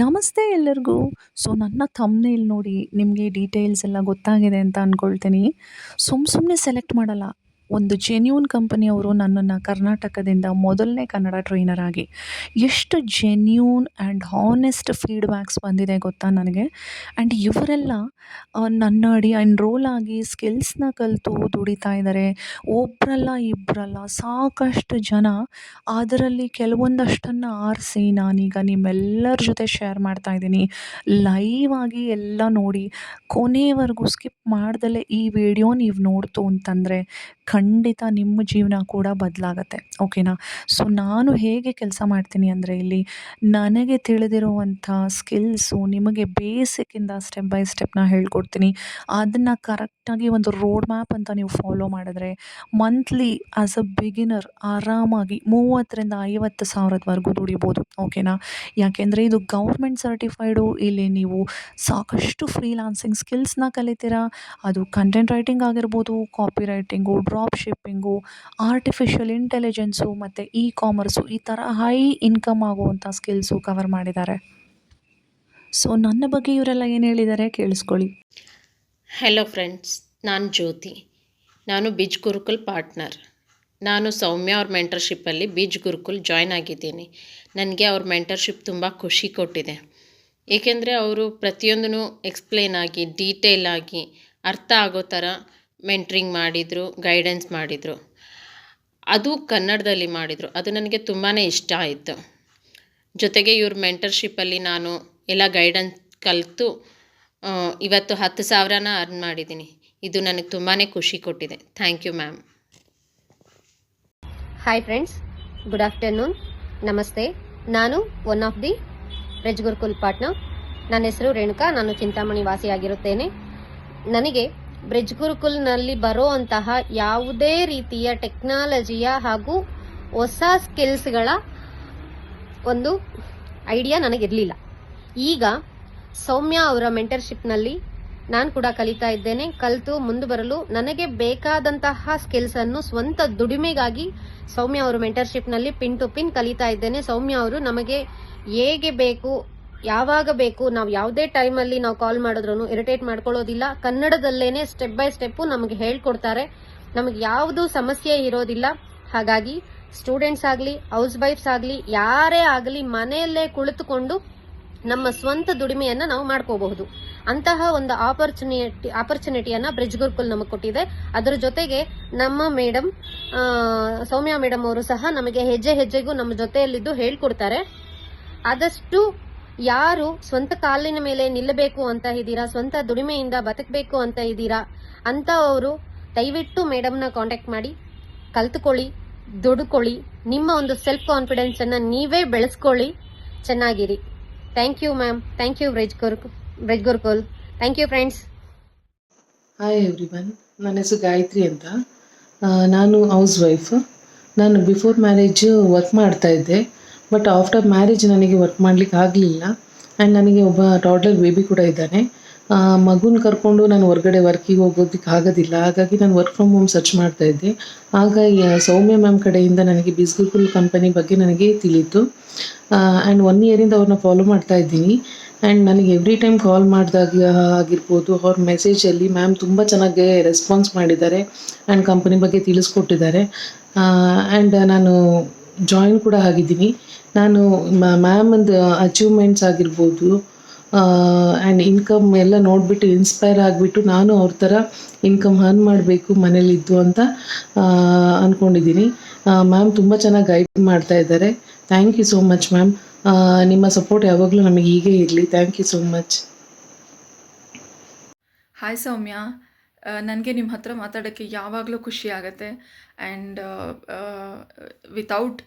ನಮಸ್ತೆ ಎಲ್ಲರಿಗೂ. ನನ್ನ ಥಂಬ್ನೇಲ್ ನೋಡಿ ನಿಮಗೆ ಡೀಟೇಲ್ಸ್ ಎಲ್ಲ ಗೊತ್ತಾಗಿದೆ ಅಂತ ಅಂದ್ಕೊಳ್ತೀನಿ. ಸುಮ್ಮನೆ ಸೆಲೆಕ್ಟ್ ಮಾಡಲ್ಲ. ಒಂದು ಜೆನ್ಯೂನ್ ಕಂಪನಿಯವರು ನನ್ನನ್ನು ಕರ್ನಾಟಕದಿಂದ ಮೊದಲನೇ ಕನ್ನಡ ಟ್ರೈನರ್ ಆಗಿ ಎಷ್ಟು ಜೆನ್ಯೂನ್ ಆ್ಯಂಡ್ ಹಾನೆಸ್ಟ್ ಫೀಡ್‌ಬ್ಯಾಕ್ಸ್ ಬಂದಿದೆ ಗೊತ್ತಾ ನನಗೆ. ಆ್ಯಂಡ್ ಇವರೆಲ್ಲ ನನ್ನ ಅಡಿ ಎನ್ರೋಲ್ ಆಗಿ ಸ್ಕಿಲ್ಸ್‌ನ ಕಲಿತು ದುಡಿತಾ ಇದ್ದಾರೆ. ಒಬ್ಬರಲ್ಲ, ಇಬ್ಬರಲ್ಲ ಸಾಕಷ್ಟು ಜನ. ಅದರಲ್ಲಿ ಕೆಲವೊಂದಷ್ಟನ್ನು ಆರಿಸಿ ನಾನೀಗ ನಿಮ್ಮೆಲ್ಲರ ಜೊತೆ ಶೇರ್ ಮಾಡ್ತಾ ಇದ್ದೀನಿ. ಲೈವ್ ಆಗಿ ಎಲ್ಲ ನೋಡಿ ಕೊನೆವರೆಗೂ ಸ್ಕಿಪ್ ಮಾಡ್ದಲೇ ಈ ವಿಡಿಯೋ ನೀವು ನೋಡ್ತು ಅಂತಂದರೆ ಖಂಡಿತ ನಿಮ್ಮ ಜೀವನ ಕೂಡ ಬದಲಾಗತ್ತೆ. ಓಕೆನಾ? ನಾನು ಹೇಗೆ ಕೆಲಸ ಮಾಡ್ತೀನಿ ಅಂದರೆ ಇಲ್ಲಿ ನನಗೆ ತಿಳಿದಿರುವಂಥ ಸ್ಕಿಲ್ಸು ನಿಮಗೆ ಬೇಸಿಕ್ಕಿಂದ ಸ್ಟೆಪ್ ಬೈ ಸ್ಟೆಪ್ನ ಹೇಳ್ಕೊಡ್ತೀನಿ. ಅದನ್ನು ಕರೆಕ್ಟಾಗಿ ಒಂದು ರೋಡ್ ಮ್ಯಾಪ್ ಅಂತ ನೀವು ಫಾಲೋ ಮಾಡಿದ್ರೆ ಮಂತ್ಲಿ ಆ್ಯಸ್ ಅ ಬಿಗಿನರ್ ಆರಾಮಾಗಿ 30,000-50,000ವರೆಗೂ ದುಡಿಬೋದು. ಓಕೆನಾ? ಯಾಕೆಂದರೆ ಇದು ಗೌರ್ಮೆಂಟ್ ಸರ್ಟಿಫೈಡು. ಇಲ್ಲಿ ನೀವು ಸಾಕಷ್ಟು ಫ್ರೀಲಾನ್ಸಿಂಗ್ ಸ್ಕಿಲ್ಸ್ನ ಕಲಿತೀರಾ. ಅದು ಕಂಟೆಂಟ್ ರೈಟಿಂಗ್ ಆಗಿರ್ಬೋದು, copy writing, drop shipping, artificial intelligence ಮತ್ತು ಇ ಕಾಮರ್ಸು ಈ ಥರ ಹೈ ಇನ್ಕಮ್ ಆಗುವಂಥ ಸ್ಕಿಲ್ಸು ಕವರ್ ಮಾಡಿದ್ದಾರೆ. ನನ್ನ ಬಗ್ಗೆ ಇವರೆಲ್ಲ ಏನು ಹೇಳಿದ್ದಾರೆ ಕೇಳಿಸ್ಕೊಳ್ಳಿ. ಹಲೋ ಫ್ರೆಂಡ್ಸ್, ನಾನು ಜ್ಯೋತಿ. ನಾನು ಬೀಜ್ ಗುರುಕುಲ್ ಪಾರ್ಟ್ನರ್. ನಾನು ಸೌಮ್ಯ ಅವ್ರ ಮೆಂಟರ್ಶಿಪ್ಪಲ್ಲಿ ಬೀಜ್ ಗುರುಕುಲ್ ಜಾಯ್ನ್ ಆಗಿದ್ದೀನಿ. ನನಗೆ ಅವ್ರ ಮೆಂಟರ್ಶಿಪ್ ತುಂಬ ಖುಷಿ ಕೊಟ್ಟಿದೆ. ಏಕೆಂದರೆ ಅವರು ಪ್ರತಿಯೊಂದೂ ಎಕ್ಸ್ಪ್ಲೇನ್ ಆಗಿ ಡೀಟೇಲ್ ಆಗಿ ಅರ್ಥ ಆಗೋ ಥರ ಮೆಂಟ್ರಿಂಗ್ ಮಾಡಿದರು, ಗೈಡೆನ್ಸ್ ಮಾಡಿದರು. ಅದು ಕನ್ನಡದಲ್ಲಿ ಮಾಡಿದರು. ಅದು ನನಗೆ ತುಂಬಾ ಇಷ್ಟ ಆಯಿತು. ಜೊತೆಗೆ ಇವ್ರ ಮೆಂಟರ್ಶಿಪ್ಪಲ್ಲಿ ನಾನು ಎಲ್ಲ ಗೈಡೆನ್ಸ್ ಕಲಿತು ಇವತ್ತು 10,000ನ ಅರ್ನ್ ಮಾಡಿದ್ದೀನಿ. ಇದು ನನಗೆ ತುಂಬಾ ಖುಷಿ ಕೊಟ್ಟಿದೆ. Thank you ma'am. Hi friends, good afternoon, ನಮಸ್ತೆ. ನಾನು one of the bridge Gurukul partner. ನನ್ನ ಹೆಸರು ರೇಣುಕಾ. ನಾನು ಚಿಂತಾಮಣಿ ವಾಸಿಯಾಗಿರುತ್ತೇನೆ. ನನಗೆ ಬ್ರಿಡ್ಜ್ ಗುರುಕುಲ್ನಲ್ಲಿ ಬರೋ ಅಂತಹ ಯಾವುದೇ ರೀತಿಯ ಟೆಕ್ನಾಲಜಿಯ ಹಾಗೂ ಹೊಸ ಸ್ಕಿಲ್ಸ್ಗಳ ಒಂದು ಐಡಿಯಾ ನನಗಿರಲಿಲ್ಲ. ಈಗ ಸೌಮ್ಯ ಅವರ ಮೆಂಟರ್ಶಿಪ್ನಲ್ಲಿ ನಾನು ಕೂಡ ಕಲಿತಾ ಇದ್ದೇನೆ. ಕಲಿತು ಮುಂದೆ ಬರಲು ನನಗೆ ಬೇಕಾದಂತಹ ಸ್ಕಿಲ್ಸ್ ಅನ್ನು ಸ್ವಂತ ದುಡಿಮೆಗಾಗಿ ಸೌಮ್ಯ ಅವರು ಮೆಂಟರ್ಶಿಪ್ನಲ್ಲಿ ಪಿನ್ ಟು ಪಿನ್ ಕಲಿತಾ ಇದ್ದೇನೆ. ಸೌಮ್ಯ ಅವರು ನಮಗೆ ಹೇಗೆ ಬೇಕು, ಯಾವಾಗ ಬೇಕು, ನಾವು ಯಾವುದೇ ಟೈಮಲ್ಲಿ ನಾವು ಕಾಲ್ ಮಾಡಿದ್ರು ಇರಿಟೇಟ್ ಮಾಡ್ಕೊಳ್ಳೋದಿಲ್ಲ. ಕನ್ನಡದಲ್ಲೇನೆ ಸ್ಟೆಪ್ ಬೈ ಸ್ಟೆಪ್ಪು ನಮಗೆ ಹೇಳ್ಕೊಡ್ತಾರೆ. ನಮಗೆ ಯಾವುದು ಸಮಸ್ಯೆ ಇರೋದಿಲ್ಲ. ಹಾಗಾಗಿ ಸ್ಟೂಡೆಂಟ್ಸ್ ಆಗಲಿ, ಹೌಸ್ ವೈಫ್ಸ್ ಆಗಲಿ, ಯಾರೇ ಆಗಲಿ ಮನೆಯಲ್ಲೇ ನಮ್ಮ ಸ್ವಂತ ದುಡಿಮೆಯನ್ನ ನಾವು ಮಾಡ್ಕೋಬಹುದು. ಅಂತಹ ಒಂದು ಆಪರ್ಚುನಿಟಿಯನ್ನ ಬ್ರಿಡ್ಜ್ ಗುರುಕುಲ್ ನಮಗೆ ಕೊಟ್ಟಿದೆ. ಅದರ ಜೊತೆಗೆ ನಮ್ಮ ಮೇಡಮ್ ಸೌಮ್ಯ ಮೇಡಮ್ ಅವರು ಸಹ ನಮಗೆ ಹೆಜ್ಜೆ ಹೆಜ್ಜೆಗೂ ನಮ್ಮ ಜೊತೆಯಲ್ಲಿದ್ದು ಹೇಳ್ಕೊಡ್ತಾರೆ. ಆದಷ್ಟು ಯಾರು ಸ್ವಂತ ಕಾಲಿನ ಮೇಲೆ ನಿಲ್ಲಬೇಕು ಅಂತ ಇದ್ದೀರಾ, ಸ್ವಂತ ದುಡಿಮೆಯಿಂದ ಬದುಕಬೇಕು ಅಂತ ಇದ್ದೀರಾ ಅಂತ ಅವರು ದಯವಿಟ್ಟು ಮೇಡಮ್ನ ಕಾಂಟ್ಯಾಕ್ಟ್ ಮಾಡಿ ಕಲ್ತ್ಕೊಳ್ಳಿ, ದುಡ್ಕೊಳ್ಳಿ. ನಿಮ್ಮ ಒಂದು ಸೆಲ್ಫ್ ಕಾನ್ಫಿಡೆನ್ಸ್ ಅನ್ನ ನೀವೇ ಬೆಳೆಸ್ಕೊಳ್ಳಿ, ಚೆನ್ನಾಗಿರಿ. Thank you ma'am. Thank you Bridge Gurukul. Thank you friends. Hi everyone, ನನ್ನ ಹೆಸರು ಗಾಯತ್ರಿ ಅಂತ. ನಾನು ಹೌಸ್ ವೈಫ್. ನಾನು ಬಿಫೋರ್ ಮ್ಯಾರೇಜ್ ವರ್ಕ್ ಮಾಡ್ತಾ ಇದ್ದೆ. ಬಟ್ ಆಫ್ಟರ್ ಮ್ಯಾರೇಜ್ ನನಗೆ ವರ್ಕ್ ಮಾಡಲಿಕ್ಕೆ ಆಗಲಿಲ್ಲ. ಆ್ಯಂಡ್ ನನಗೆ ಒಬ್ಬ ಟಾಡ್ಲರ್ ಬೇಬಿ ಕೂಡ ಇದ್ದಾನೆ. ಮಗುನ ಕರ್ಕೊಂಡು ನಾನು ಹೊರಗಡೆ ವರ್ಕಿಗೆ ಹೋಗೋದಕ್ಕೆ ಆಗೋದಿಲ್ಲ. ಹಾಗಾಗಿ ನಾನು ವರ್ಕ್ ಫ್ರಮ್ ಹೋಮ್ ಸರ್ಚ್ ಮಾಡ್ತಾ ಇದ್ದೆ. ಆಗ ಸೌಮ್ಯ ಮ್ಯಾಮ್ ಕಡೆಯಿಂದ ನನಗೆ ಬೀಜ್ ಗುರುಕುಲ್ ಕಂಪನಿ ಬಗ್ಗೆ ನನಗೆ ತಿಳಿಯಿತು. ಆ್ಯಂಡ್ 1 ಇಯರಿಂದ ಅವ್ರನ್ನ ಫಾಲೋ ಮಾಡ್ತಾ ಇದ್ದೀನಿ. ಆ್ಯಂಡ್ ನನಗೆ ಎವ್ರಿ ಟೈಮ್ ಕಾಲ್ ಮಾಡಿದಾಗ ಆಗಿರ್ಬೋದು, ಅವ್ರ ಮೆಸೇಜಲ್ಲಿ ಮ್ಯಾಮ್ ತುಂಬ ಚೆನ್ನಾಗಿ ರೆಸ್ಪಾನ್ಸ್ ಮಾಡಿದ್ದಾರೆ ಆ್ಯಂಡ್ ಕಂಪನಿ ಬಗ್ಗೆ ತಿಳಿಸ್ಕೊಟ್ಟಿದ್ದಾರೆ. ಆ್ಯಂಡ್ ನಾನು ಜಾಯಿನ್ ಕೂಡ ಆಗಿದ್ದೀನಿ. ನಾನು ಮ್ಯಾಮಂದು ಅಚೀವ್ಮೆಂಟ್ಸ್ ಆಗಿರ್ಬೋದು ಆ್ಯಂಡ್ ಇನ್ಕಮ್ ಎಲ್ಲ ನೋಡಿಬಿಟ್ಟು ಇನ್ಸ್ಪೈರ್ ಆಗಿಬಿಟ್ಟು ನಾನು ಅವ್ರ ಥರ ಇನ್ಕಮ್ ಅರ್ನ್ ಮಾಡಬೇಕು ಮನೇಲಿದ್ದು ಅಂತ ಅಂದ್ಕೊಂಡಿದ್ದೀನಿ. ಮ್ಯಾಮ್ ತುಂಬ ಚೆನ್ನಾಗಿ ಗೈಡ್ ಮಾಡ್ತಾ ಇದ್ದಾರೆ. Thank you so much ma'am. ನಿಮ್ಮ ಸಪೋರ್ಟ್ ಯಾವಾಗಲೂ ನಮಗೆ ಹೀಗೆ ಇರಲಿ. Thank you so much. Hi Soumya, ನನಗೆ ನಿಮ್ಮ ಹತ್ರ ಮಾತಾಡೋಕ್ಕೆ ಯಾವಾಗಲೂ ಖುಷಿ ಆಗುತ್ತೆ. ಆ್ಯಂಡ್ ವಿತೌಟ್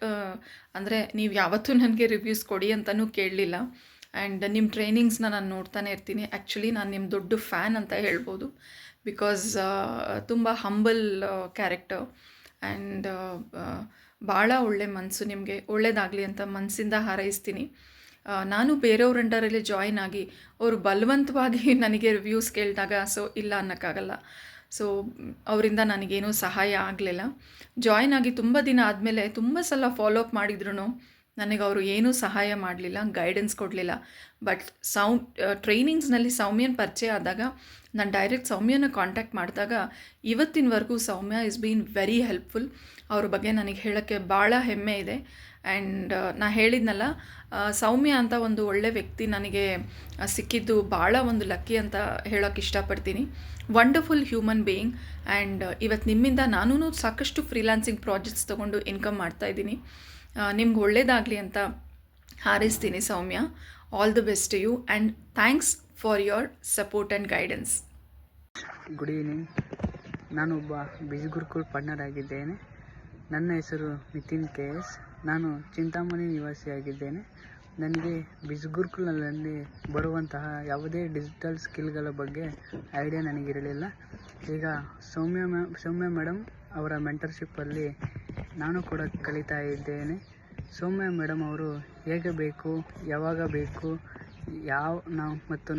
ಅಂದರೆ ನೀವು ಯಾವತ್ತೂ ನನಗೆ ರಿವ್ಯೂಸ್ ಕೊಡಿ ಅಂತಲೂ ಕೇಳಲಿಲ್ಲ. ಆ್ಯಂಡ್ ನಿಮ್ಮ ಟ್ರೈನಿಂಗ್ಸ್ನ ನಾನು ನೋಡ್ತಾನೆ ಇರ್ತೀನಿ. ಆ್ಯಕ್ಚುಲಿ ನಾನು ನಿಮ್ಮ ದೊಡ್ಡ ಫ್ಯಾನ್ ಅಂತ ಹೇಳ್ಬೋದು. ಬಿಕಾಸ್ ತುಂಬ ಹಂಬಲ್ ಕ್ಯಾರೆಕ್ಟರ್ ಆ್ಯಂಡ್ ಭಾಳ ಒಳ್ಳೆ ಮನಸ್ಸು. ನಿಮಗೆ ಒಳ್ಳೆಯದಾಗಲಿ ಅಂತ ಮನಸ್ಸಿಂದ ಹಾರೈಸ್ತೀನಿ. ನಾನು ಬೇರೆಯವ್ರ ಅಂಡರಲ್ಲಿ ಜಾಯಿನ್ ಆಗಿ ಅವರು ಬಲವಂತವಾಗಿ ನನಗೆ ರಿವ್ಯೂಸ್ ಕೇಳಿದಾಗ ಇಲ್ಲ ಅನ್ನೋಕ್ಕಾಗಲ್ಲ. ಅವರಿಂದ ನನಗೇನೂ ಸಹಾಯ ಆಗಲಿಲ್ಲ. ಜಾಯಿನ್ ಆಗಿ ತುಂಬ ದಿನ ಆದಮೇಲೆ ತುಂಬ ಸಲ ಫಾಲೋ ಅಪ್ ಮಾಡಿದ್ರು ನನಗೆ ಅವರು ಏನೂ ಸಹಾಯ ಮಾಡಲಿಲ್ಲ, ಗೈಡೆನ್ಸ್ ಕೊಡಲಿಲ್ಲ. ಬಟ್ ಟ್ರೈನಿಂಗ್ಸ್ನಲ್ಲಿ ಸೌಮ್ಯನ ಪರಿಚಯ ಆದಾಗ ನಾನು ಡೈರೆಕ್ಟ್ ಸೌಮ್ಯನ ಕಾಂಟ್ಯಾಕ್ಟ್ ಮಾಡಿದಾಗ ಇವತ್ತಿನವರೆಗೂ ಸೌಮ್ಯ ಇಸ್ ಬೀನ್ ವೆರಿ ಹೆಲ್ಪ್ಫುಲ್. ಅವ್ರ ಬಗ್ಗೆ ನನಗೆ ಹೇಳೋಕ್ಕೆ ಭಾಳ ಹೆಮ್ಮೆ ಇದೆ. ಆ್ಯಂಡ್ ನಾ ಹೇಳಿದ್ನಲ್ಲ, ಸೌಮ್ಯ ಅಂತ ಒಂದು ಒಳ್ಳೆ ವ್ಯಕ್ತಿ ನನಗೆ ಸಿಕ್ಕಿದ್ದು ಭಾಳ ಒಂದು ಲಕ್ಕಿ ಅಂತ ಹೇಳೋಕ್ಕೆ ಇಷ್ಟಪಡ್ತೀನಿ. Wonderful human being. ಆ್ಯಂಡ್ ಇವತ್ತು ನಿಮ್ಮಿಂದ ನಾನೂ ಸಾಕಷ್ಟು ಫ್ರೀಲಾನ್ಸಿಂಗ್ ಪ್ರಾಜೆಕ್ಟ್ಸ್ ತೊಗೊಂಡು ಇನ್ಕಮ್ ಮಾಡ್ತಾಯಿದ್ದೀನಿ. ನಿಮ್ಗೆ ಒಳ್ಳೇದಾಗಲಿ ಅಂತ ಹಾರೈಸ್ತೀನಿ Soumya. All the best to you and thanks for your support and guidance. Good evening. ನಾನೊಬ್ಬ ಬಿಜ್ ಗುರುಕುಲ್ ಪಾರ್ಟ್ನರ್ ಆಗಿದ್ದೇನೆ. ನನ್ನ ಹೆಸರು ನಿತಿನ್ KS. ನಾನು ಚಿಂತಾಮಣಿ ನಿವಾಸಿಯಾಗಿದ್ದೇನೆ. ನನಗೆ ಬಿಜ್ ಗುರುಕುಲ್ನಲ್ಲಿ ಬರುವಂತಹ ಯಾವುದೇ ಡಿಜಿಟಲ್ ಸ್ಕಿಲ್ಗಳ ಬಗ್ಗೆ ಐಡಿಯಾ ನನಗಿರಲಿಲ್ಲ. ಈಗ ಸೌಮ್ಯ ಮೇಡಮ್ ಅವರ ಮೆಂಟರ್ಶಿಪ್ಪಲ್ಲಿ ನಾನು ಕೂಡ ಕಲಿತಾ ಇದ್ದೇನೆ. ಸೌಮ್ಯ ಮೇಡಮ್ ಅವರು ಹೇಗೆ ಬೇಕು, ಯಾವಾಗ ಬೇಕು,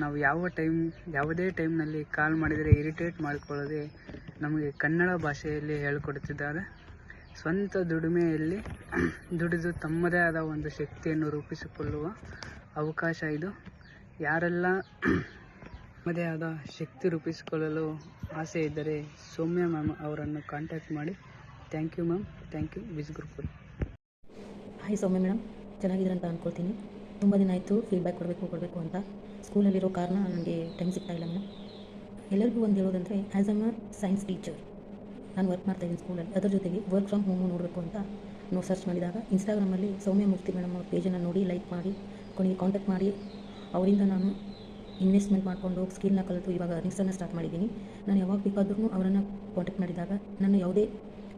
ನಾವು ಯಾವುದೇ ಟೈಮ್ನಲ್ಲಿ ಕಾಲ್ ಮಾಡಿದರೆ ಇರಿಟೇಟ್ ಮಾಡಿಕೊಳ್ಳದೆ ನಮಗೆ ಕನ್ನಡ ಭಾಷೆಯಲ್ಲಿ ಹೇಳಿಕೊಡುತ್ತಿದ್ದಾರೆ. ಸ್ವಂತ ದುಡಿಮೆಯಲ್ಲಿ ದುಡಿದು ತಮ್ಮದೇ ಆದ ಒಂದು ಶಕ್ತಿಯನ್ನು ರೂಪಿಸಿಕೊಳ್ಳುವ ಅವಕಾಶ ಇದು. ಯಾರೆಲ್ಲ ತಮ್ಮದೇ ಆದ ಶಕ್ತಿ ರೂಪಿಸಿಕೊಳ್ಳಲು ಆಸೆ ಇದ್ದರೆ ಸೌಮ್ಯ ಮ್ಯಾಮ್ ಅವರನ್ನು ಕಾಂಟ್ಯಾಕ್ಟ್ ಮಾಡಿ. Thank you ma'am. Thank you Biz Gurukul. Hi Soumya madam, ಚೆನ್ನಾಗಿದ್ದೀರ ಅಂತ ಅಂದ್ಕೊಳ್ತೀನಿ. ತುಂಬ ದಿನ ಆಯಿತು ಫೀಡ್ಬ್ಯಾಕ್ ಕೊಡಬೇಕು ಅಂತ. ಸ್ಕೂಲಲ್ಲಿರೋ ಕಾರಣ ನನಗೆ ಟೈಮ್ ಸಿಗ್ತಾಯಿಲ್ಲ ಮೇಡಮ್. ಎಲ್ಲರಿಗೂ ಒಂದು ಹೇಳೋದಂದರೆ, as am a science teacher ನಾನು ವರ್ಕ್ ಮಾಡ್ತಾಯಿದ್ದೀನಿ ಸ್ಕೂಲಲ್ಲಿ. ಅದರ ಜೊತೆಗೆ ವರ್ಕ್ ಫ್ರಮ್ ಹೋಮು ನೋಡಬೇಕು ಅಂತ ಸರ್ಚ್ ಮಾಡಿದಾಗ ಇನ್ಸ್ಟಾಗ್ರಾಮಲ್ಲಿ ಸೌಮ್ಯ ಮೂರ್ತಿ ಮೇಡಮ್ ಅವ್ರ ಪೇಜನ್ನು ನೋಡಿ ಲೈಕ್ ಮಾಡಿ ಕೊನೆಗೆ ಕಾಂಟ್ಯಾಕ್ಟ್ ಮಾಡಿ ಅವರಿಂದ ನಾನು ಇನ್ವೆಸ್ಟ್ಮೆಂಟ್ ಮಾಡಿಕೊಂಡು ಸ್ಕಿಲ್ನ ಕಲಿತು ಇವಾಗ ಅರ್ನಿಂಗ್ಸನ್ನು ಸ್ಟಾರ್ಟ್ ಮಾಡಿದ್ದೀನಿ. ನಾನು ಯಾವಾಗ ಬೇಕಾದ್ರೂ ಅವರನ್ನು ಕಾಂಟ್ಯಾಕ್ಟ್ ಮಾಡಿದಾಗ ನನ್ನ ಯಾವುದೇ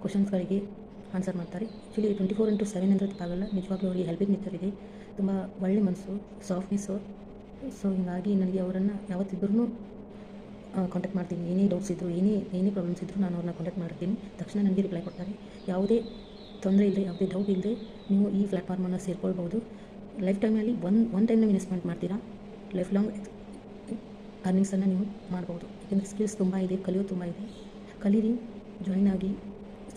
ಕ್ವಶನ್ಸ್ಗಳಿಗೆ ಆನ್ಸರ್ ಮಾಡ್ತಾರೆ. ಆ್ಯಕ್ಚುಲಿ 24/7 ಅಂದರೆ ಆಗಲ್ಲ. ನಿಜವಾಗ್ಲೂ ಅವರಿಗೆ ಹೆಲ್ಪಿಂಗ್ ನೇಚರ್ ಇದೆ, ತುಂಬ ಒಳ್ಳೆ ಮನಸ್ಸು, ಸಾಫ್ಟ್ನೆಸ್ಸು. ಸೊ ಹೀಗಾಗಿ ನನಗೆ ಅವರನ್ನು ಯಾವತ್ತಿದ್ರೂ ಕಾಂಟ್ಯಾಕ್ಟ್ ಮಾಡ್ತೀನಿ. ಏನೇ ಡೌಟ್ಸ್ ಇದ್ದರೂ ಏನೇ ಪ್ರಾಬ್ಲಮ್ಸ್ ಇದ್ದರೂ ನಾನು ಅವ್ರನ್ನ ಕಾಂಟ್ಯಾಕ್ಟ್ ಮಾಡ್ತೀನಿ. ತಕ್ಷಣ ನನಗೆ ರಿಪ್ಲೈ ಕೊಡ್ತಾರೆ. ಯಾವುದೇ ತೊಂದರೆ ಇಲ್ಲದೆ, ಯಾವುದೇ ಡೌಟ್ ಇಲ್ಲದೆ ನೀವು ಈ ಪ್ಲ್ಯಾಟ್ಫಾರ್ಮನ್ನು ಸೇರ್ಕೊಳ್ಬೋದು. ಲೈಫ್ ಟೈಮಲ್ಲಿ ಒನ್ ಟೈಮ್ ನೀವು ಇನ್ವೆಸ್ಟ್ಮೆಂಟ್ ಮಾಡ್ತೀರಾ, ಲೈಫ್ ಲಾಂಗ್ ಅರ್ನಿಂಗ್ಸನ್ನು ನೀವು ಮಾಡ್ಬೋದು. ಯಾಕೆಂದರೆ ಸ್ಕಿಲ್ಸ್ ತುಂಬ ಇದೆ, ಕಲಿಯೋದು ತುಂಬ ಇದೆ. ಕಲೀರಿ, ಜಾಯಿನ್ ಆಗಿ,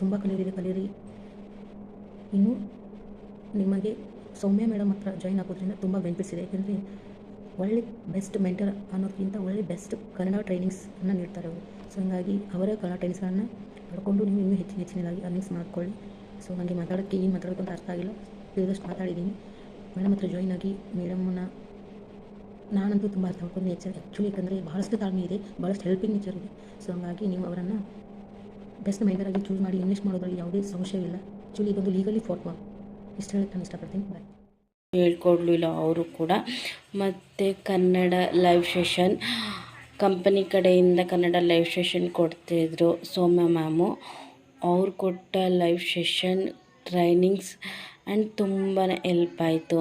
ತುಂಬ ಕಲೀರಿ. ಇನ್ನು ನಿಮಗೆ ಸೌಮ್ಯ ಮೇಡಮ್ ಹತ್ರ ಜಾಯಿನ್ ಆಗೋದ್ರಿಂದ ತುಂಬ ಬೆನಿಫಿಟ್ಸ್ ಇದೆ. ಯಾಕೆಂದರೆ ಒಳ್ಳೆ ಬೆಸ್ಟ್ ಮೆಂಟರ್ ಅನ್ನೋದಕ್ಕಿಂತ ಒಳ್ಳೆ ಬೆಸ್ಟ್ ಕನ್ನಡ ಟ್ರೈನಿಂಗ್ಸನ್ನು ನೀಡ್ತಾರೆ ಅವರು. ಸೊ ಹೀಗಾಗಿ ಅವರ ಕನ್ನಡ ಟ್ರೈನಿಂಗ್ಸ್ಗಳನ್ನು ಪಡ್ಕೊಂಡು ನೀವು ಇನ್ನೂ ಹೆಚ್ಚಿನದಾಗಿ ಅರ್ನಿಂಗ್ಸ್ ಮಾಡ್ಕೊಳ್ಳಿ. ಸೊ ನನಗೆ ಮಾತಾಡೋಕ್ಕೆ ಏನು ಮಾತಾಡಬೇಕು ಅಂತ ಅರ್ಥ ಆಗಿಲ್ಲ, ತಿಳಿದಷ್ಟು ಮಾತಾಡಿದ್ದೀನಿ. ಮೇಡಮ್ ಹತ್ರ ಜಾಯಿನ್ ಆಗಿ ಮೇಡಮನ್ನು ನಾನಂತೂ ತುಂಬ ಅರ್ಥ ಮಾಡ್ಕೊಂಡು ನೇಚರ್ ಆ್ಯಕ್ಚುಲಿ, ಯಾಕಂದರೆ ಭಾಳಷ್ಟು ತಾಳ್ಮೆ ಇದೆ, ಭಾಳಷ್ಟು ಹೆಲ್ಪಿಂಗ್ ನೇಚರ್ ಇದೆ. ಸೊ ಹಂಗಾಗಿ ನೀವು ಅವರನ್ನು ಬೆಸ್ಟ್ ಮೆಂಟರಾಗಿ ಚೂಸ್ ಮಾಡಿ ಇನ್ವೆಸ್ಟ್ ಮಾಡೋದ್ರಲ್ಲಿ ಯಾವುದೇ ಸಂಶಯವಿಲ್ಲ. ಆ್ಯಕ್ಚುಲಿ ಇದೊಂದು ಲೀಗಲಿ ಫಾರ್ಮ್. ಇಷ್ಟು ಹೇಳಕ್ಕೆ ನಾನು ಇಷ್ಟಪಡ್ತೀನಿ. ಬಾಯ್. ಹೇಳ್ಕೊಡ್ಲಿಲ್ಲ ಅವರು ಕೂಡ. ಮತ್ತು ಕನ್ನಡ ಲೈವ್ ಸೆಷನ್ ಕಂಪನಿ ಕಡೆಯಿಂದ ಕನ್ನಡ ಲೈವ್ ಸೆಷನ್ ಕೊಡ್ತಿದ್ರು ಸೌಮ್ಯ ಮ್ಯಾಮು. ಅವ್ರು ಕೊಟ್ಟ ಲೈವ್ ಸೆಷನ್ ಟ್ರೈನಿಂಗ್ಸ್ ಆ್ಯಂಡ್ ತುಂಬಾ ಹೆಲ್ಪ್ ಆಯಿತು.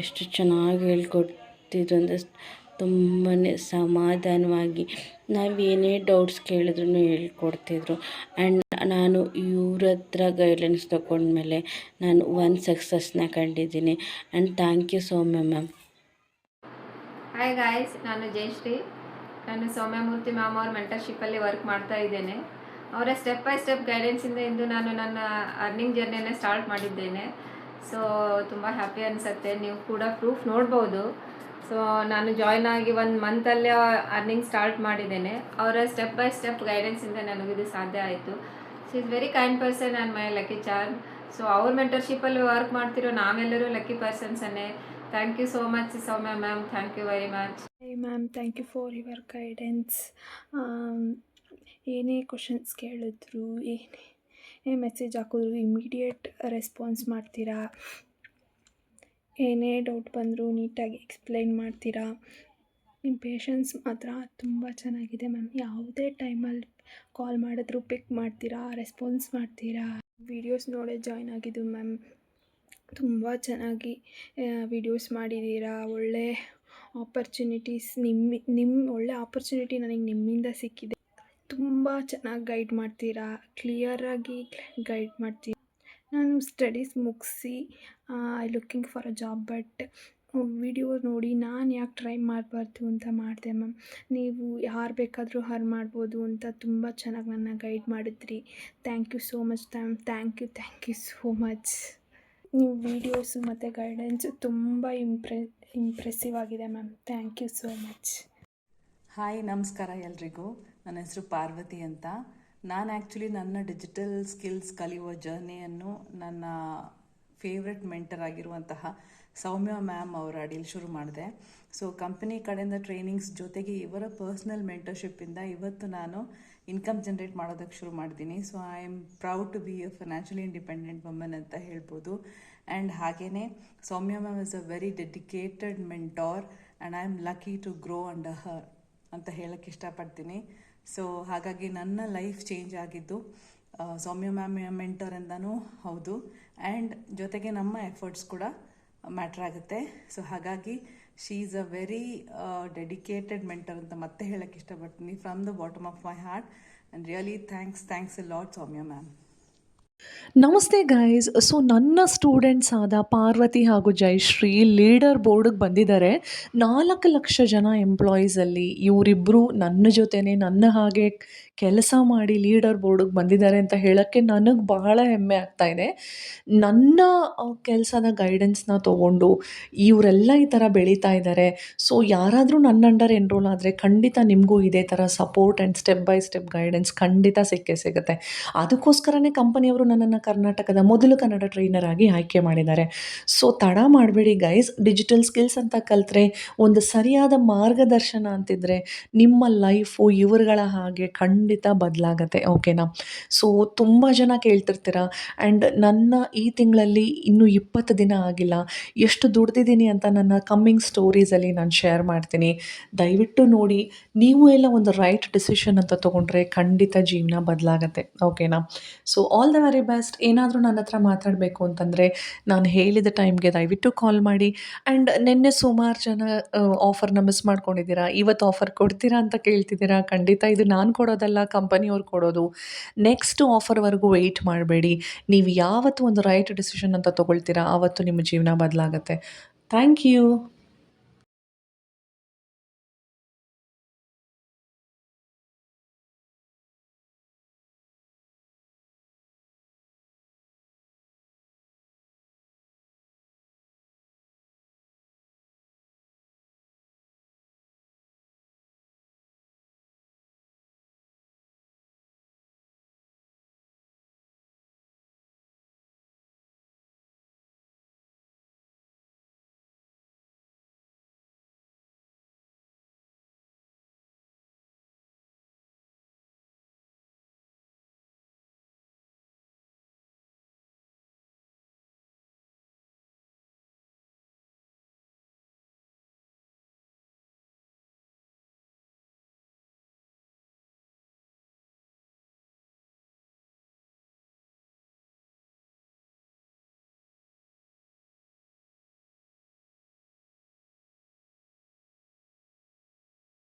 ಎಷ್ಟು ಚೆನ್ನಾಗಿ ಹೇಳ್ಕೊಡ್ತಿದ್ರು ಅಂದರೆ ತುಂಬಾ ಸಮಾಧಾನವಾಗಿ ನಾವೇನೇ ಡೌಟ್ಸ್ ಕೇಳಿದ್ರು ಹೇಳ್ಕೊಡ್ತಿದ್ರು. ಆ್ಯಂಡ್ ನಾನು ಇವ್ರ ಹತ್ರ ಗೈಡ್ಲೈನ್ಸ್ ತೊಗೊಂಡ್ಮೇಲೆ ನಾನು ಒಂದು ಸಕ್ಸಸ್ನ ಕಂಡಿದ್ದೀನಿ. And thank you Soumya ma'am. Hi guys, ನಾನು ಜಯಶ್ರೀ. ನಾನು ಸೌಮ್ಯಮೂರ್ತಿ ಮ್ಯಾಮ್ ಅವ್ರ ಮೆಂಟರ್ಶಿಪ್ಪಲ್ಲಿ ವರ್ಕ್ ಮಾಡ್ತಾ ಇದ್ದೇನೆ. ಅವರ ಸ್ಟೆಪ್ ಬೈ ಸ್ಟೆಪ್ ಗೈಡೆನ್ಸಿಂದ ಇಂದು ನಾನು ನನ್ನ ಅರ್ನಿಂಗ್ ಜರ್ನಿಯನ್ನು ಸ್ಟಾರ್ಟ್ ಮಾಡಿದ್ದೇನೆ. ಸೊ ತುಂಬ ಹ್ಯಾಪಿ ಅನಿಸುತ್ತೆ. ನೀವು ಕೂಡ ಪ್ರೂಫ್ ನೋಡ್ಬೋದು. ಸೊ ನಾನು ಜಾಯ್ನ್ ಆಗಿ 1 ಮಂತಲ್ಲೇ ಅರ್ನಿಂಗ್ ಸ್ಟಾರ್ಟ್ ಮಾಡಿದ್ದೇನೆ. ಅವರ ಸ್ಟೆಪ್ ಬೈ ಸ್ಟೆಪ್ ಗೈಡೆನ್ಸಿಂದ ನನಗಿದು ಸಾಧ್ಯ ಆಯಿತು. So is very kind person and my lucky charm. So ಅವ್ರ ಮೆಂಟರ್ಶಿಪ್ಪಲ್ಲಿ ವರ್ಕ್ ಮಾಡ್ತಿರೋ ನಾವೆಲ್ಲರೂ ಲಕ್ಕಿ ಪರ್ಸನ್ಸನ್ನೇ. Thank you so much Soumya ma'am. Thank you very much. Hey ma'am, thank you for your guidance. ಏನೇ questions ಕೇಳಿದ್ರು, ಏನೇ ಮೆಸೇಜ್ ಹಾಕಿದ್ರು ಇಮಿಡಿಯೇಟ್ ರೆಸ್ಪಾನ್ಸ್ ಮಾಡ್ತೀರಾ. ಏನೇ ಡೌಟ್ ಬಂದರೂ ನೀಟಾಗಿ ಎಕ್ಸ್ಪ್ಲೈನ್ ಮಾಡ್ತೀರಾ. ನಿಮ್ಮ ಪೇಷನ್ಸ್ ಮಾತ್ರ ತುಂಬ ಚೆನ್ನಾಗಿದೆ ಮ್ಯಾಮ್. ಯಾವುದೇ ಟೈಮಲ್ಲಿ ಕಾಲ್ ಮಾಡಿದ್ರು ಪಿಕ್ ಮಾಡ್ತೀರಾ, ರೆಸ್ಪಾನ್ಸ್ ಮಾಡ್ತೀರಾ. ವೀಡಿಯೋಸ್ ನೋಡೇ ಜಾಯ್ನ್ ಆಗಿದ್ದು ಮ್ಯಾಮ್. ತುಂಬ ಚೆನ್ನಾಗಿ ವೀಡಿಯೋಸ್ ಮಾಡಿದ್ದೀರಾ. ಒಳ್ಳೆ ಆಪರ್ಚುನಿಟೀಸ್ ನಿಮ್ಮ ಒಳ್ಳೆ ಆಪರ್ಚುನಿಟಿ ನನಗೆ ನಿಮ್ಮಿಂದ ಸಿಕ್ಕಿದೆ. ತುಂಬ ಚೆನ್ನಾಗಿ ಗೈಡ್ ಮಾಡ್ತೀರಾ, ಕ್ಲಿಯರಾಗಿ ಗೈಡ್ ಮಾಡ್ತೀರಾ. ನಾನು ಸ್ಟಡೀಸ್ ಮುಗಿಸಿ I looking for a job, but video ನೋಡಿ ನಾನು ಯಾಕೆ ಟ್ರೈ ಮಾಡಬಾರ್ದು ಅಂತ ಮಾಡಿದೆ ಮ್ಯಾಮ್. ನೀವು ಯಾರು ಬೇಕಾದರೂ ಅರ್ನ್ ಮಾಡ್ಬೋದು ಅಂತ ತುಂಬ ಚೆನ್ನಾಗಿ ನನ್ನ ಗೈಡ್ ಮಾಡಿದ್ರಿ. Thank you so much ma'am. Thank you so much. ನಿಮ್ಮ ವೀಡಿಯೋಸು ಮತ್ತು ಗೈಡೆನ್ಸು ತುಂಬ ಇಂಪ್ರೆಸಿವ್ ಆಗಿದೆ ma'am. Thank you so much. Hi, ನಮಸ್ಕಾರ ಎಲ್ರಿಗೂ. ನನ್ನ ಹೆಸರು ಪಾರ್ವತಿ ಅಂತ. ನಾನು ಆ್ಯಕ್ಚುಲಿ ನನ್ನ ಡಿಜಿಟಲ್ ಸ್ಕಿಲ್ಸ್ ಕಲಿಯುವ ಜರ್ನಿಯನ್ನು ನನ್ನ ಫೇವ್ರೆಟ್ ಮೆಂಟರ್ ಆಗಿರುವಂತಹ ಸೌಮ್ಯ ಮ್ಯಾಮ್ ಅವರ ಅಡಿಯಲ್ಲಿ ಶುರು ಮಾಡಿದೆ. ಸೊ ಕಂಪನಿ ಕಡೆಯಿಂದ ಟ್ರೈನಿಂಗ್ಸ್ ಜೊತೆಗೆ ಇವರ ಪರ್ಸ್ನಲ್ ಮೆಂಟರ್ಶಿಪ್ಪಿಂದ ಇವತ್ತು ನಾನು ಇನ್ಕಮ್ ಜನ್ರೇಟ್ ಮಾಡೋದಕ್ಕೆ ಶುರು ಮಾಡಿದ್ದೀನಿ. So I am proud to be a financially independent woman ಅಂತ ಹೇಳ್ಬೋದು. ಆ್ಯಂಡ್ ಹಾಗೆಯೇ Soumya ma'am is a very dedicated mentor and I am lucky to grow under her ಅಂತ ಹೇಳಕ್ಕೆ ಇಷ್ಟಪಡ್ತೀನಿ. ಸೊ ಹಾಗಾಗಿ ನನ್ನ ಲೈಫ್ ಚೇಂಜ್ ಆಗಿದ್ದು ಸೌಮ್ಯ ಮ್ಯಾಮ್ ಮೆಂಟರಿಂದನೂ ಹೌದು, ಆ್ಯಂಡ್ ಜೊತೆಗೆ ನಮ್ಮ ಎಫರ್ಟ್ಸ್ ಕೂಡ ಮ್ಯಾಟ್ರ್ ಆಗುತ್ತೆ. ಸೊ ಹಾಗಾಗಿ she is a very dedicated mentor ಅಂತ ಮತ್ತೆ ಹೇಳಕ್ಕೆ ಇಷ್ಟಪಡ್ತೀನಿ from the bottom of my heart. And really thanks A lot Soumya ma'am. ನಮಸ್ತೆ ಗೈಸ್. ಸೊ ನನ್ನ ಸ್ಟೂಡೆಂಟ್ಸ್ ಆದ ಪಾರ್ವತಿ ಹಾಗೂ ಜಯಶ್ರೀ ಲೀಡರ್ ಬೋರ್ಡಿಗೆ ಬಂದಿದ್ದಾರೆ. 4 ಲಕ್ಷ ಜನ ಎಂಪ್ಲಾಯೀಸಲ್ಲಿ ಇವರಿಬ್ಬರು ನನ್ನ ಜೊತೆನೇ ನನ್ನ ಹಾಗೆ ಕೆಲಸ ಮಾಡಿ ಲೀಡರ್ ಬೋರ್ಡಿಗೆ ಬಂದಿದ್ದಾರೆ ಅಂತ ಹೇಳೋಕ್ಕೆ ನನಗೆ ಬಹಳ ಹೆಮ್ಮೆ ಆಗ್ತಾ ಇದೆ. ನನ್ನ ಕೆಲಸದ ಗೈಡೆನ್ಸ್ನ ತೊಗೊಂಡು ಇವರೆಲ್ಲ ಈ ಥರ ಬೆಳೀತಾ ಇದ್ದಾರೆ. ಸೊ ಯಾರಾದರೂ ನನ್ನ ಅಂಡರ್ ಎನ್ರೋಲ್ ಆದರೆ ಖಂಡಿತ ನಿಮಗೂ ಇದೇ ಥರ support and step by step guidance ಖಂಡಿತ ಸಿಕ್ಕೇ ಸಿಗುತ್ತೆ. ಅದಕ್ಕೋಸ್ಕರನೇ ಕಂಪನಿಯವರು ನನ್ನನ್ನು ಕರ್ನಾಟಕದ ಮೊದಲು ಕನ್ನಡ ಟ್ರೈನರ್ ಆಗಿ ಆಯ್ಕೆ ಮಾಡಿದ್ದಾರೆ. ಸೊ ತಡ ಮಾಡಬೇಡಿ ಗೈಸ್. ಡಿಜಿಟಲ್ ಸ್ಕಿಲ್ಸ್ ಅಂತ ಕಲಿತ್ರೆ, ಒಂದು ಸರಿಯಾದ ಮಾರ್ಗದರ್ಶನ ಅಂತಿದ್ರೆ ನಿಮ್ಮ ಲೈಫು ಇವರುಗಳ ಹಾಗೆ ಖಂಡಿತ ಬದಲಾಗತ್ತೆ. ಓಕೆನಾ? ಸೊ ತುಂಬ ಜನ ಕೇಳ್ತಿರ್ತೀರ, ಆ್ಯಂಡ್ ನನ್ನ ಈ ತಿಂಗಳಲ್ಲಿ ಇನ್ನೂ 20 ದಿನ ಆಗಿಲ್ಲ, ಎಷ್ಟು ದುಡ್ದಿದ್ದೀನಿ ಅಂತ ನನ್ನ ಕಮ್ಮಿಂಗ್ ಸ್ಟೋರೀಸಲ್ಲಿ ನಾನು ಶೇರ್ ಮಾಡ್ತೀನಿ. ದಯವಿಟ್ಟು ನೋಡಿ. ನೀವು ಎಲ್ಲ ಒಂದು ರೈಟ್ ಡಿಸಿಷನ್ ಅಂತ ತೊಗೊಂಡ್ರೆ ಖಂಡಿತ ಜೀವನ ಬದಲಾಗತ್ತೆ. ಓಕೆನಾ? So all the very best. ಏನಾದರೂ ನನ್ನ ಹತ್ರ ಮಾತಾಡಬೇಕು ಅಂತಂದರೆ ನಾನು ಹೇಳಿದ ಟೈಮ್ಗೆ ದಯವಿಟ್ಟು ಕಾಲ್ ಮಾಡಿ. ಆ್ಯಂಡ್ ನಿನ್ನೆ ಸುಮಾರು ಜನ ಆಫರ್ನ ಮಿಸ್ ಮಾಡ್ಕೊಂಡಿದ್ದೀರಾ, ಇವತ್ತು ಆಫರ್ ಕೊಡ್ತೀರಾ ಅಂತ ಕೇಳ್ತಿದ್ದೀರಾ. ಖಂಡಿತ ಇದು ನಾನು ಕೊಡೋದಲ್ಲ, ಕಂಪನಿಯವ್ರು ಕೊಡೋದು. ನೆಕ್ಸ್ಟ್ ಆಫರ್ವರೆಗೂ ವೆಯ್ಟ್ ಮಾಡಬೇಡಿ. ನೀವು ಯಾವತ್ತು ಒಂದು ರೈಟ್ ಡಿಸಿಷನ್ ಅಂತ ತೊಗೊಳ್ತೀರಾ ಆವತ್ತು ನಿಮ್ಮ ಜೀವನ ಬದಲಾಗತ್ತೆ. Thank you.